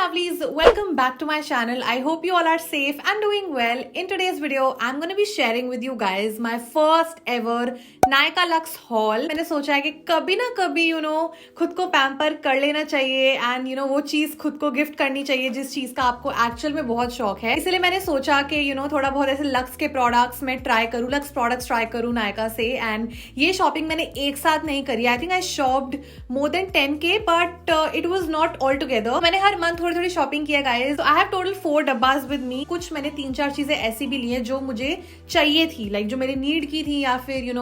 lovelies, welcome back to my channel. I hope you all are safe and doing well. In today's video, I'm going to be sharing with you guys my first ever Nykaa Luxe haul. मैंने सोचा है कि कभी ना कभी खुद को pamper कर लेना चाहिए एंड वो चीज खुद को गिफ्ट करनी चाहिए जिस चीज का आपको एक्चुअल में बहुत शौक है. इसलिए मैंने सोचा कि थोड़ा बहुत ऐसे लक्स के प्रोडक्ट्स में ट्राई करूँ, लक्स प्रोडक्ट्स ट्राई करूँ Nykaa से. एंड ये शॉपिंग मैंने एक साथ नहीं करी. I think I shopped more than 10K but it was not all together. मैंने हर मंथ थोड़ी थोड़ी शॉपिंग किया गाइस. आई हैव टोटल 4 डब्बास विद मी. कुछ मैंने 3-4 चीजें ऐसी भी ली हैं जो मुझे चाहिए थी, लाइक जो मेरी नीड की थी, या फिर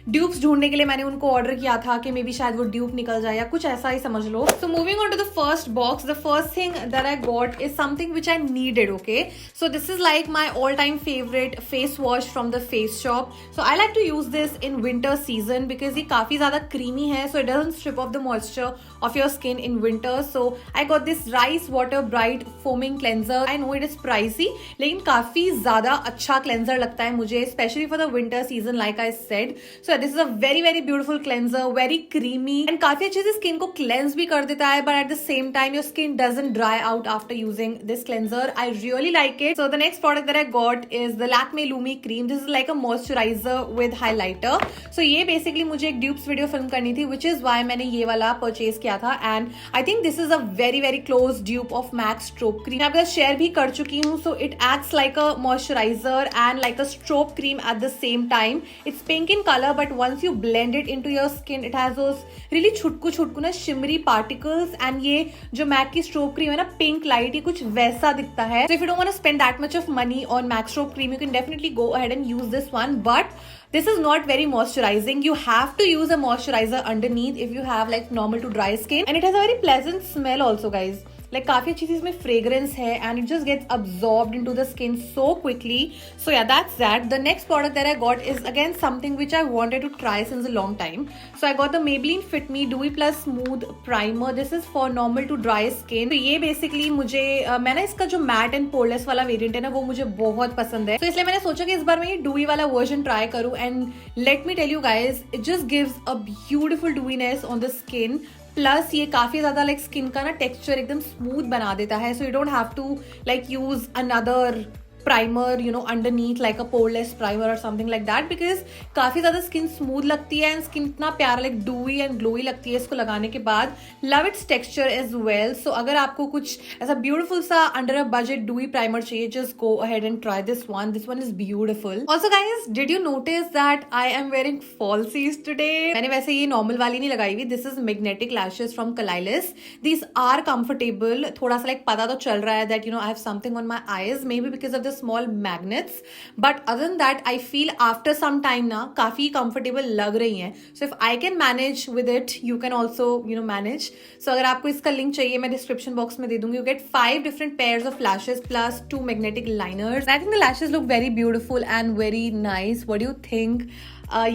ड्यूप्स ढूंढने के लिए मैंने उनको ऑर्डर किया था कि मे बी शायद वो ड्यूप निकल जाए या कुछ ऐसा ही समझ लो. So moving on to the first box, the first thing that I got is something which I needed. Okay, so this is like my all time favourite face wash from the face shop. So I like to use this in winter season because ये काफी ज्यादा creamy है, so it doesn't strip off the moisture of your skin in winter. So I got this rice water bright foaming cleanser. I know it is pricey लेकिन काफी ज्यादा अच्छा cleanser लगता है मुझे, specially for the winter season like I said. So this is a very very beautiful cleanser, very creamy and काफी अच्छे से स्किन को क्लेंस भी कर देता है, but at the same time your skin doesn't dry out after using this cleanser. I really like it. So the next product that I got is the Lakme Lumi cream. This is like a moisturiser with highlighter. So ये basically मुझे एक dupes video film करनी थी, which is why मैंने ये वाला purchase किया था. And I think this is a very very close dupe of max strobe cream. मैं आपके साथ शेयर भी कर चुकी हूँ. So it acts like a moisturiser and like a strobe cream eight the same time. It's pink in color, but once you blend it into your skin, it has those really छुटकू ना shimmery particles. and ये जो MAC की strobe cream है ना, pink light, ये कुछ वैसा दिखता है. So if you don't want to spend that much of money on MAC strobe cream, you can definitely go ahead and use this one. But this is not very moisturizing. You have to use a moisturizer underneath if you have like normal to dry skin, and it has a very pleasant smell also, guys. Like काफी अच्छी चीज में fragrance है and it just gets absorbed into the skin so quickly. So yeah, that's that. The next product that I got is again something which I wanted to try since a long time. So I got the Maybelline Fit Me Dewy Plus Smooth Primer. This is for normal to dry skin. तो ये basically मुझे मैंने इसका जो mat and poreless वाला variant है ना, वो मुझे बहुत पसंद है. तो इसलिए मैंने सोचा कि इस बार मैं ये डूई वाला वर्जन ट्राई करूँ. And let me tell you guys, it just gives a beautiful dewiness on the skin. Plus ये काफी ज्यादा लाइक स्किन का ना टेक्सचर एकदम स्मूथ बना देता है. So you don't have to like use another primer underneath like a poreless primer or something like that, because काफी ज्यादा स्किन स्मूथ लगती है एंड स्किन इतना प्यारा लाइक डूई एंड ग्लोई लगती है इसको लगाने के बाद. Love its texture as well. So अगर आपको कुछ ऐसा ब्यूटीफुल सा under a budget dewy primer चाहिए, just go ahead and try this one. This one is beautiful. Also guys, did you notice that I am wearing falsies today? मैंने वैसे ये normal वाली नहीं लगाई हुई. This is magnetic lashes from कलाइलिस. These are comfortable. थोड़ा सा लाइक पता तो चल रहा है that I have something on my eyes, may be because of the small magnets, but other than that I feel after some time ना काफी comfortable लग रही हैं. So if I can manage with it, you can also manage. So अगर आपको इसका link चाहिए मैं डिस्क्रिप्शन बॉक्स में दे दूंगी. You get 5 different pairs of lashes plus 2 magnetic liners. I think the lashes look very beautiful and very nice. What do you think?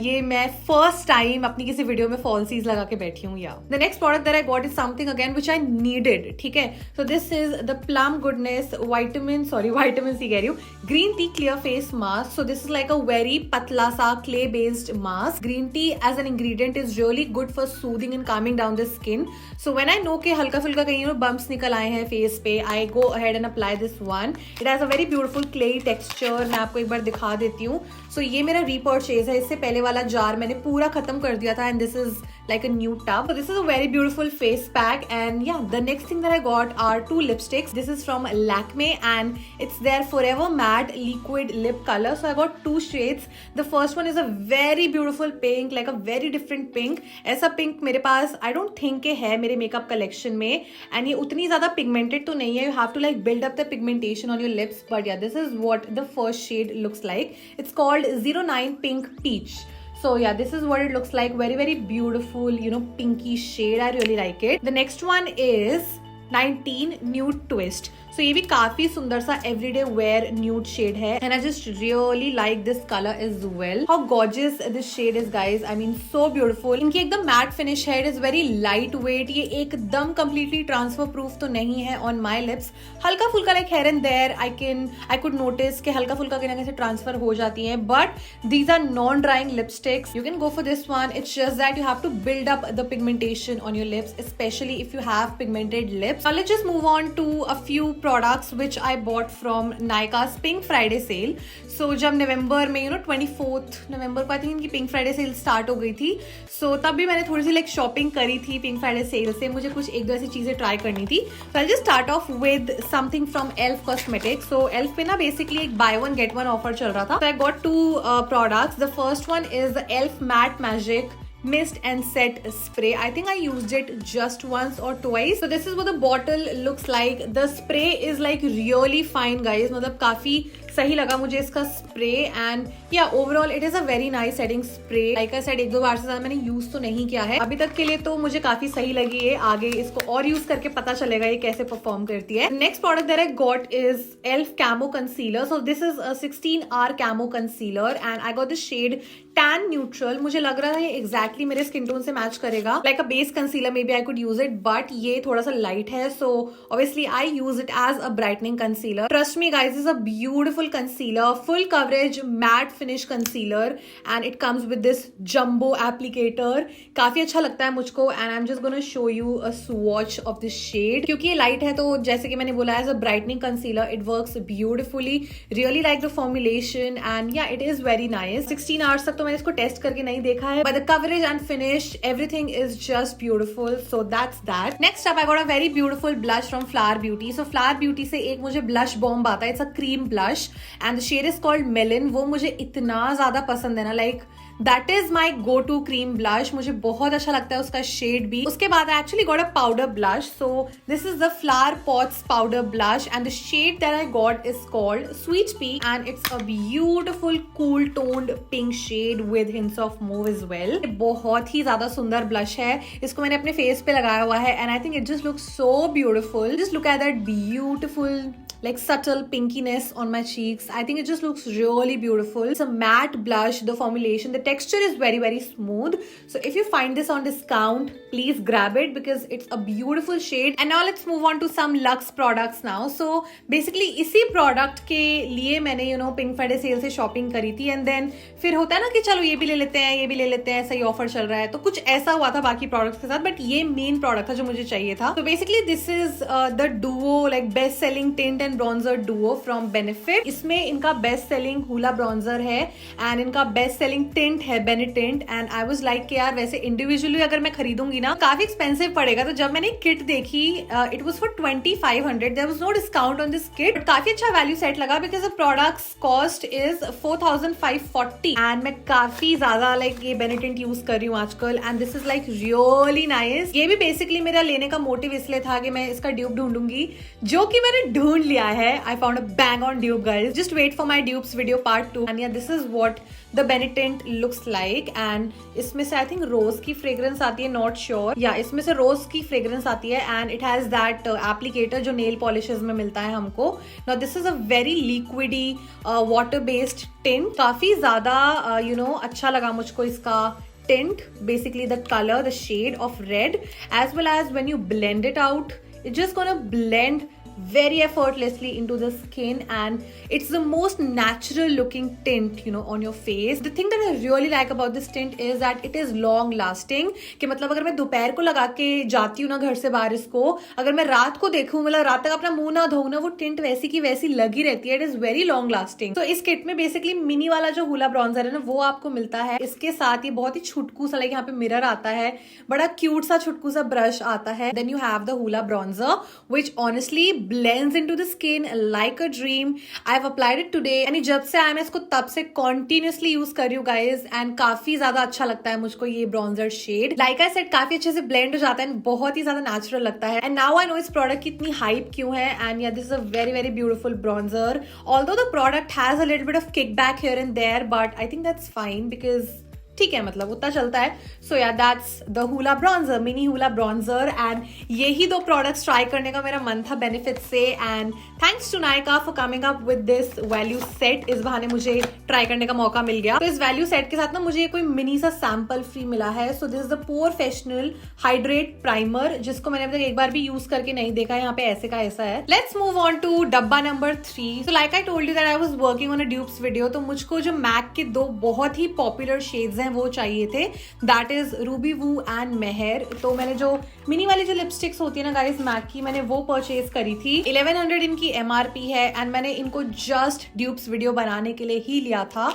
ये मैं first time अपनी किसी वीडियो में फॉल्सीज लगा के बैठी हूँ. या the next product that I got is something again which I needed. ठीक है, so this is the plum goodness vitamin C कह रही हूँ, green tea clear face mask. So this is like a very पतला सा clay based mask. Green tea as an ingredient is really good for soothing and calming down the skin. So when I know के हल्का फुल्का कहीं bumps निकल आए हैं face पे, I go ahead and apply this one. It has a very beautiful clay texture. मैं आपको एक बार दिखा देती हूँ. सो ये मेरा रीपर्चेज है. इससे पहले वाला जार मैंने पूरा खत्म कर दिया था and this is like a new tub. So this is a very beautiful face pack. And yeah, the next thing that I got are 2 lipsticks. This is from Lakme and it's their Forever Matte Liquid Lip Color. So I got 2 shades. The first one is a very beautiful pink, like a very different pink. ऐसा pink मेरे पास I don't think के है मेरे makeup collection में. And ये उतनी ज़्यादा pigmented तो नहीं है. You have to like build up the pigmentation on your lips. But yeah, this is what the first shade looks like. It's called 09 Pink Peach. So yeah, this is what it looks like. Very very beautiful, pinky shade. I really like it. The next one is 19 Nude Twist. So ये भी काफी सुंदर सा everyday wear nude shade है and I just really like this color as well. How gorgeous this shade is, guys. I mean so beautiful. इनकी एकदम matte finish है. It is very lightweight. ये एकदम completely transfer proof तो नहीं है on my lips. हल्का फुल्का like here and there I could notice कि हल्का फुल्का कहीं ना कहीं से transfer हो जाती है. But these are non-drying lipsticks. You can go for this one. It's just that you have to build up the pigmentation on your lips, especially if you have pigmented lips. lips. Now let's just move on to a few products which I bought from Nykaa's Pink Friday sale. So जब नवंबर में 24th नवंबर को I think इनकी pink Friday sale start हो गई थी. सो तब भी मैंने थोड़ी सी लाइक शॉपिंग करी थी पिंक फ्राइडे सेल से. मुझे कुछ एक दो ऐसी चीजें ट्राई करनी थी. So I just start off with something from elf cosmetics. So elf पे ना बेसिकली एक buy one get one offer चल रहा था. So I got two products. The first one is the elf matte magic mist and set spray. I think I used it just once or twice. So this is what the bottle looks like. The spray is like really fine guys. मतलब काफी सही लगा मुझे इसका spray. And या overall it is a very nice setting spray. Like I said एक दो बार से ज्यादा मैंने यूज तो नहीं किया है अभी तक के लिए, तो मुझे काफी सही लगी है. आगे इसको और यूज करके पता चलेगा ये कैसे परफॉर्म करती है. Next product that I got is elf camo concealer. So this is 16R camo concealer and I got the shade tan neutral. मुझे लग रहा है ये एग्जैक्टली मेरे स्किन टोन से मैच करेगा. Like a base concealer maybe I could use it, but ये थोड़ा सा लाइट है. So obviously I use it as a brightening concealer. Trust me guys, is a beautiful concealer, full coverage matte finish concealer and it comes with this jumbo applicator. काफी अच्छा लगता है मुझको and I'm just gonna show you a swatch of this shade. क्योंकि ये light है तो जैसे कि मैंने बोला as a brightening concealer it works beautifully. Really like the formulation and yeah it is very nice. 16 hours तक तो मैंने इसको टेस्ट करके नहीं देखा है, but the coverage and finish everything is just beautiful. So that's that. Next up I got a very beautiful blush from Flower Beauty. So Flower Beauty से एक मुझे blush bomb आता है. It's a cream blush and the shade is called Melon. वो मुझे इतना ज्यादा पसंद है ना, like that is my go to cream blush. मुझे बहुत अच्छा लगता है उसका शेड भी. उसके बाद I actually got a powder blush. So this is the flower pots powder blush and the shade that I got is called sweet pea and it's a beautiful cool toned pink shade with hints of mauve as well. बहुत ही ज्यादा सुंदर blush है. इसको मैंने अपने face पे लगाया हुआ है and I think it just looks so beautiful. Just look at that beautiful like subtle pinkiness on my cheeks. I think it just looks really beautiful. It's a matte blush. The formulation, the texture is very very smooth. So if you find this on discount, please grab it because it's a beautiful shade. And now let's move on to some Lux products now. So basically इसी product के लिए मैंने Pink Friday sale से shopping करी थी and then फिर होता है ना कि चलो ये भी ले लेते हैं ये भी ले लेते हैं, सही ऑफर चल रहा है. तो कुछ ऐसा हुआ था बाकी प्रोडक्ट्स के साथ, बट ये मेन प्रोडक्ट था जो मुझे चाहिए था. तो basically this is the Duo like best selling tint and bronzer Duo from benefit. इसमें इनका बेस्ट सेलिंग हुला ब्रॉन्जर है एंड इनका बेस्ट सेलिंग टिंट है बेनिटिंट. एंड आई वाज लाइक कि यार वैसे इंडिविजुअली अगर मैं खरीदूंगी ना काफी एक्सपेंसिव पड़ेगा. तो जब मैंने किट देखी it was for 2500. There was no discount on this kit. काफी अच्छा वैल्यू सेट लगा because the products cost is 4540 and मैं काफी ज्यादा लाइक ये बेनिटिंट यूज कर रही हूँ आजकल and this is like really nice. ये भी बेसिकली मेरा लेने का मोटिव इसलिए था कि मैं इसका ड्यूब ढूंढूंगी, जो कि मैंने ढूंढ लिया है. I found a bang on dupe guys. Just wait for my dupes video part 2. And yeah, this is what the Benetint looks like. And इसमें से I think rose की fragrance आती है, not sure. Yeah, इसमें से rose की fragrance आती है and it has that applicator जो nail polishes में मिलता है हमको. Now this is a very liquidy water based tint. काफी ज्यादा अच्छा लगा मुझको इसका tint. Basically the color, the shade of red, as well as when you blend it out, it's just gonna blend very effortlessly into the skin and it's the most natural looking tint on your face. The thing that I really like about this tint is that it is long lasting. कि मतलब अगर मैं दोपहर को लगा के जाती हूँ ना घर से बाहर, इसको अगर मैं रात को देखूँ, मतलब रात तक अपना मुंह ना धोऊं ना, वो टिंट वैसी की वैसी लगी रहती है. It is very long lasting. तो इस किट में बेसिकली मिनी वाला जो हुला ब्रॉन्जर है ना वो आपको मिलता है. इसके साथ ये बहुत ही छुटकू सा लाइक यहाँ पे मिरर आता है, बड़ा क्यूट सा छुटकू सा ब्रश आता है. Then you have the hula bronzer which honestly blends into the skin like a dream. I've applied it today and जब से आया मैं इसको तब से continuously use कर रही हूँ guys and काफी ज्यादा अच्छा लगता है मुझको ये bronzer shade. Like I said काफी अच्छे से blend हो जाता है and बहुत ही ज्यादा natural लगता है. And now I know इस product की इतनी hype क्यों है. And yeah, this is a very very beautiful bronzer. Although the product has a little bit of kickback here and there, but I think that's fine because ठीक है, मतलब उतना चलता है. सो या that's the hula bronzer, mini hula bronzer. And यही दो products try करने का मेरा मन था बेनिफिट से. And thanks to Nykaa for coming up with this value set. इस बहाने मुझे ट्राई करने का मौका मिल गया. तो इस वैल्यू सेट के साथ ना मुझे कोई मिनी सा सैंपल फ्री मिला है. So this is the professional hydrate primer, जिसको मैंने अभी तक एक बार भी यूज करके नहीं देखा है. यहाँ पे ऐसे का ऐसा है. लेट्स मूव ऑन टू डब्बा number 3. So like I told you that I was working on a dupes video. तो मुझको जो मैक के दो बहुत ही पॉपुलर शेड्स हैं वो चाहिए थे, that is Ruby Woo and Mehr. तो मैंने जो मिनी वाली जो लिपस्टिक्स होती है ना गाइस मैक की, मैंने वो परचेज करी थी। 1100 इनकी MRP है एंड मैंने इनको जस्ट ड्यूप्स वीडियो बनाने के लिए ही लिया था।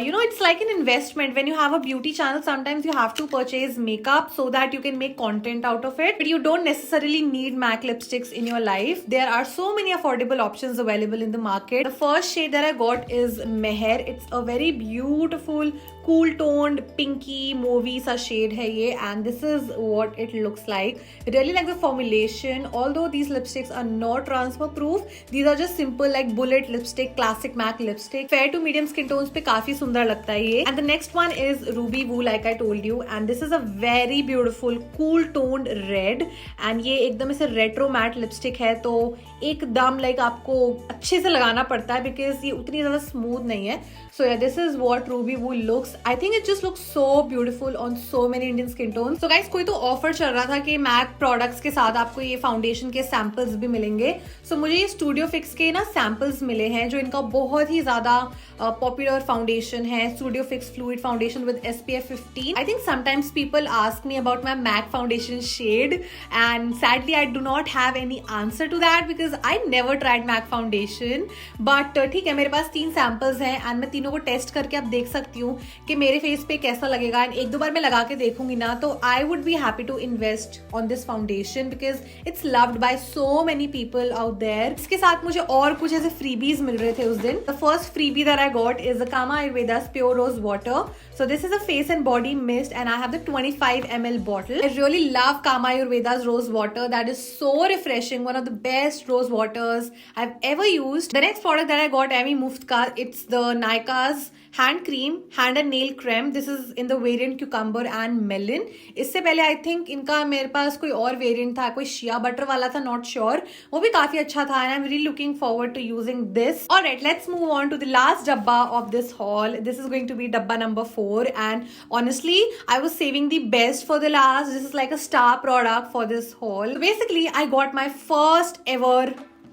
You know, it's like an investment. When you have a beauty channel, sometimes you have to purchase makeup so that you can make content out of it. But you don't necessarily need MAC lipsticks in your life. There are so many affordable options available in the market. The first shade that I got is Meher. It's a very beautiful, cool toned, pinky, mauvey सा shade है ये, and this is what it looks like. I really like the formulation. Although these lipsticks are not transfer proof, these are just simple like bullet lipstick, classic MAC lipstick. Fair to medium skin tones पे काफी सुंदर लगता है ये। And the next one is Ruby Woo, like I told you, and this is a very beautiful, cool toned red. And ये एकदम ऐसे retro matte lipstick है, तो एकदम like आपको अच्छे से लगाना पड़ता है because ये उतनी ज्यादा smooth नहीं है। So yeah, this is what Ruby Woo looks. I think it just looks so beautiful on so many Indian skin tones. So guys, कोई तो ऑफर चल रहा था कि MAC प्रोडक्ट्स के साथ आपको ये फाउंडेशन के सैंपल्स भी मिलेंगे। So मुझे ये स्टूडियो फिक्स के ना सैंपल्स मिले हैं, जो इनका बहुत ही ज्यादा पॉपुलर फाउंडेशन है, studio fix fluid foundation with SPF 15. I think sometimes people ask me about my MAC foundation shade and sadly I do not have any answer to that because I never tried MAC foundation. But ठीक है, मेरे पास 3 samples हैं and मैं तीनों को test करके आप देख सकती हूँ कि मेरे फेस पे कैसा लगेगा। एंड एक दो बार मैं लगा के देखूंगी ना, तो I would be happy to invest on this foundation because it's loved by so many people out there. इसके साथ मुझे और कुछ ऐसे फ्रीबीज मिल रहे थे उस दिन। The first freebie that I got is the Kama Ayurveda's Pure Rose Water. So this is a face and body mist and I have the 25 ml bottle. I really love Kama Ayurveda's rose water. That is so refreshing. One of the best rose waters I've ever used. The next product that I got Amy Muft ka, it's the Nykaa's hand cream, hand and nail creme. This is in the variant cucumber and melon. इससे पहले I think इनका मेरे पास कोई और variant था, कोई shea butter वाला था, not sure. वो भी काफी अच्छा था and I'm really looking forward to using this. Alright, let's move on to the last dabba of this haul. This is going to be dabba number 4 and honestly, I was saving the best for the last. This is like a star product for this haul. So basically, I got my first ever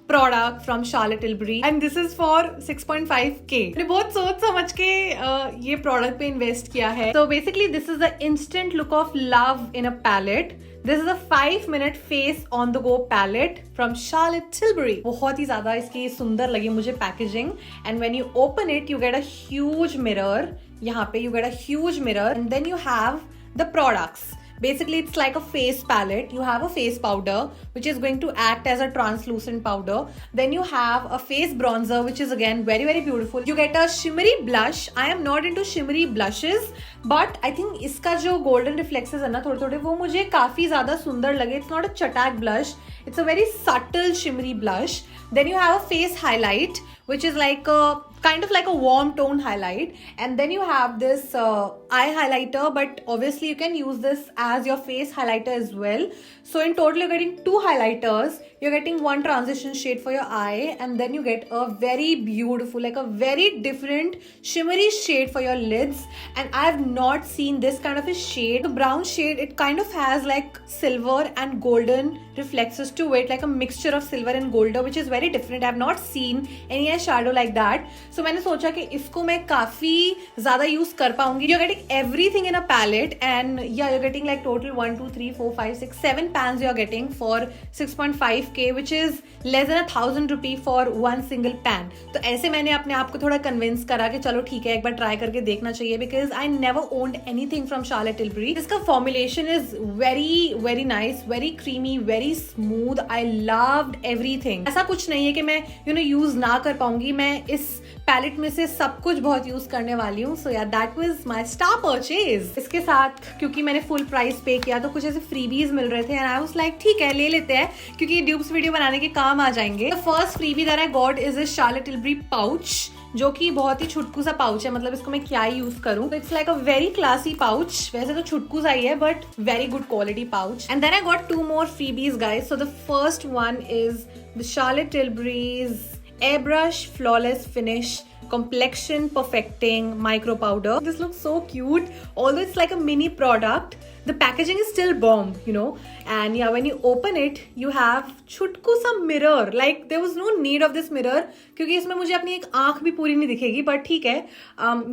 product from Charlotte Tilbury and this is for 6.5K. मैंने बहुत सोच समझ के ये product पे invest किया है। So basically this is the instant look of love in a palette. This is a 5-minute face on the go palette from Charlotte Tilbury. बहुत ही ज्यादा इसकी सुंदर लगी मुझे packaging and when you open it you get a huge mirror. यहाँ पे you get a huge mirror and then you have the products. Basically, it's like a face palette. You have a face powder, which is going to act as a translucent powder. Then you have a face bronzer, which is again very, very beautiful. You get a shimmery blush. I am not into shimmery blushes, but I think इसका जो golden reflexes है ना थोड़े-थोड़े, वो मुझे काफी ज्यादा सुंदर लगे. It's not a चटाक blush. It's a very subtle shimmery blush. Then you have a face highlight, which is like a kind of like a warm tone highlight, and then you have this eye highlighter, but obviously you can use this as your face highlighter as well. So in total you're getting 2 highlighters, you're getting 1 transition shade for your eye, and then you get a very beautiful, like a very different shimmery shade for your lids. And I have not seen this kind of a shade. The brown shade, it kind of has like silver and golden reflexes to it, like a mixture of silver and gold, which is very different. I have not seen any eyeshadow like that. So मैंने सोचा कि इसको मैं काफी ज्यादा use कर पाऊंगी. You're getting everything in a palette and yeah, you're getting like total 1, 2, 3, 4, 5, 6, 7 pans you're getting for 6.5K, which is less than 1,000 rupees for one single pan. तो ऐसे मैंने अपने आप को थोड़ा कन्विंस करा कि चलो ठीक है, एक बार ट्राई करके देखना चाहिए, because I never owned anything from Charlotte Tilbury. इसका formulation is very, very nice, very creamy, very smooth. I loved everything. ऐसा कुछ नहीं है कि मैं यूज ना कर पाऊंगी. मैं इस पैलेट में से सब कुछ बहुत यूज करने वाली हूँ. सो या that was my star purchase. इसके साथ क्योंकि मैंने फुल प्राइस पे किया तो कुछ ऐसे फ्रीबीज मिल रहे थे एंड आई वाज लाइक ठीक है ले लेते हैं क्योंकि ड्यूब्स वीडियो बनाने के काम आ जाएंगे. The first freebie that I got is a Charlotte Tilbury pouch, जो कि बहुत ही छुटकू सा पाउच है. मतलब इसको मैं क्या ही यूज करूँ. It's like a very classy pouch. वैसे तो छुटकू सा ही है but very good quality pouch. And then I got 2 more freebies guys. So the first one is the Charlotte Tilbury's Airbrush Flawless Finish complexion perfecting micro powder. This looks so cute, although it's like a mini product. The packaging is still bomb, you know. And yeah, when you open it, you have chutku sa mirror. Like there was no need of this mirror क्योंकि इसमें मुझे अपनी एक आंख भी पूरी नहीं दिखेगी, but ठीक है.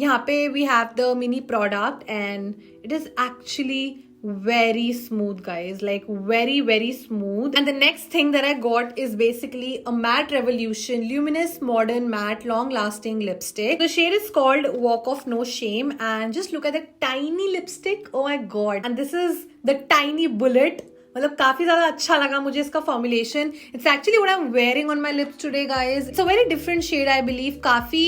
यहाँ पे we have the mini product and it is actually very smooth, guys, like very smooth. And the next thing that I got is basically a Matte Revolution Luminous Modern Matte Long Lasting Lipstick. The shade is called Walk of No Shame, and just look at the tiny lipstick. Oh my god. And this is the tiny bullet. मतलब काफी ज्यादा अच्छा लगा मुझे इसका formulation. It's actually what I am wearing on my lips today, guys. It's a very different shade, I believe. काफी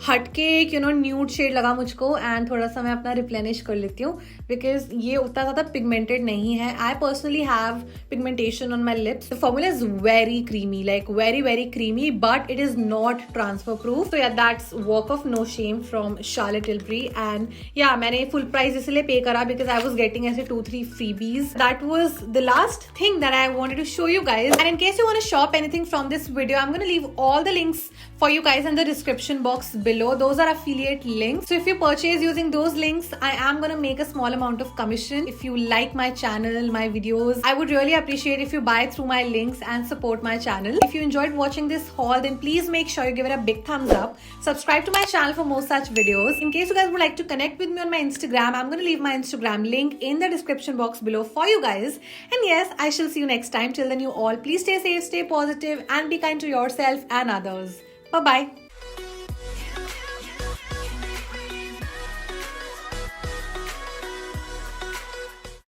हटके you know nude shade लगा मुझको. एंड थोड़ा सा मैं अपना रिप्लेनिश कर लेती हूँ बिकॉज ये उतना ज्यादा पिगमेंटेड नहीं है. I personally have pigmentation on my lips. The formula is very creamy, like very creamy, but it is not transfer proof. तो या that's walk of no shame from Charlotte Tilbury. And या मैंने full price इसलिए पे करा because I was getting ऐसे 2-3 freebies. That was the last thing that I wanted to show you guys. And in case you want to shop anything from this video, I'm going to leave all the links for you guys in the description box below. Those are affiliate links. So if you purchase using those links, I am going to make a small amount of commission. If you like my channel, my videos, I would really appreciate if you buy through my links and support my channel. If you enjoyed watching this haul, then please make sure you give it a big thumbs up. Subscribe to my channel for more such videos. In case you guys would like to connect with me on my Instagram, I'm going to leave my Instagram link in the description box below for you guys. And yes, I shall see you next time. Till then, you all please stay safe, stay positive, and be kind to yourself and others. Bye bye.